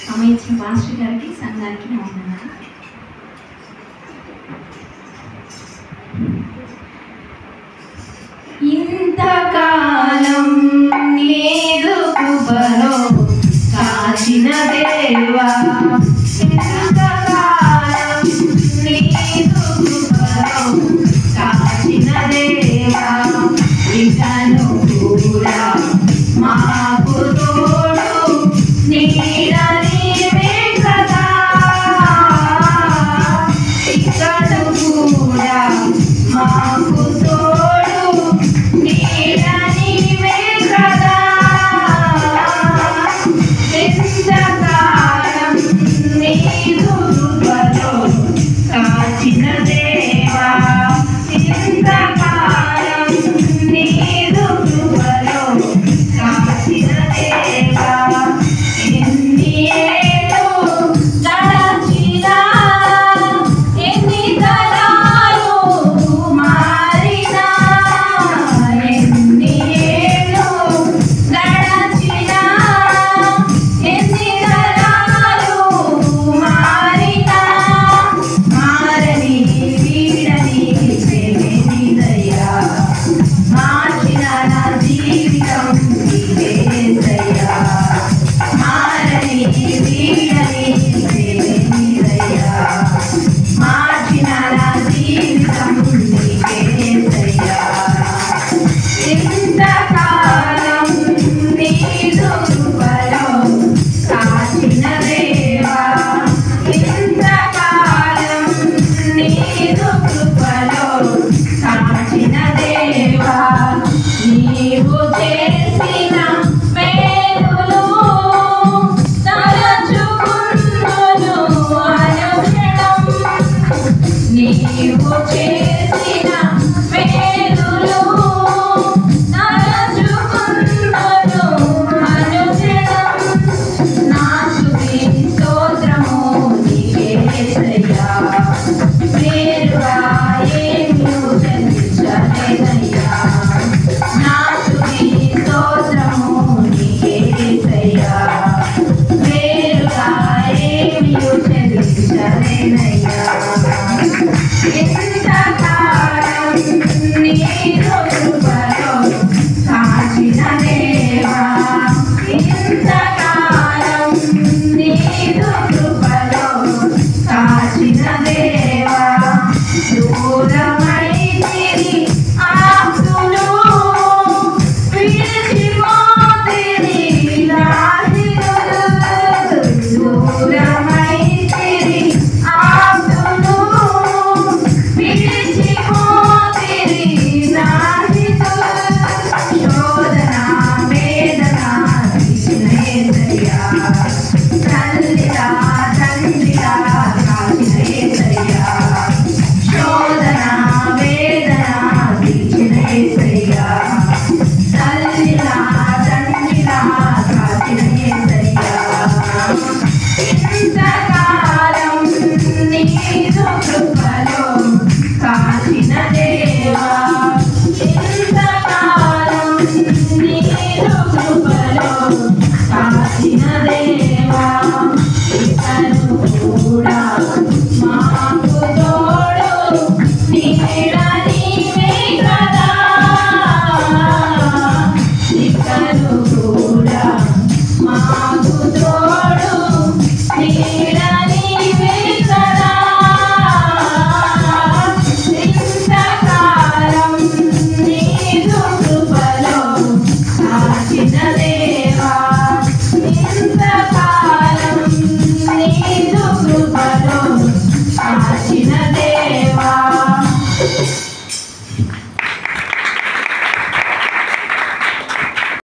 సమయం ఇచ్చిన పాస్టర్ గారికి సంఘానికి నా వందనాలు. ఇంతకాలం నీదు కృపలో కాచిన దేవా, ఇంతకాలం నీదు కృపలో కాచిన దేవా, ఇకను కూడా మాకు తోడు నీడ నీవే కదా, ఇకను కూడా మాకు తోడు నీడ నీవే కదా, ఎంతకాలం నీదు కృపలో కాచిన దేవా, ఎంతకాలం నీదు కృపలో కాచిన దేవా, ఎన్ని ఏళ్ళు గడచినా ఎన్ని తరాలు మారినా, ఎన్ని ఏళ్ళు గడచినా ఎన్ని తరాలు మారినా, మారని వీడని ప్రేమిదయ్యా, మార్చిన నా జీవితం నీవేసయ్యా, మారని వీడని ప్రేమిదయ్యా, మార్చిన నా జీవితం నీవేసయ్యా, ఇంతకాలం నీదు కృపలో కాచిన దేవా, ఇంతకాలం నీదు కృపలో కాచిన దేవా, నీవు చేసిన మేలులు తలచుకుందును అనుక్షణం, నీవు చేసిన మేలులు తలచుకుందును అనుక్షణం, నా స్తుతి స్తోత్రము నీకేసయ్యా, పేరుగా ఏమీ చెల్లించలేదయ్యా, నా స్తుతి స్తోత్రము నీకేసయ్యా, పేరుగా ఏమీ చెల్లించలేదయ్యా.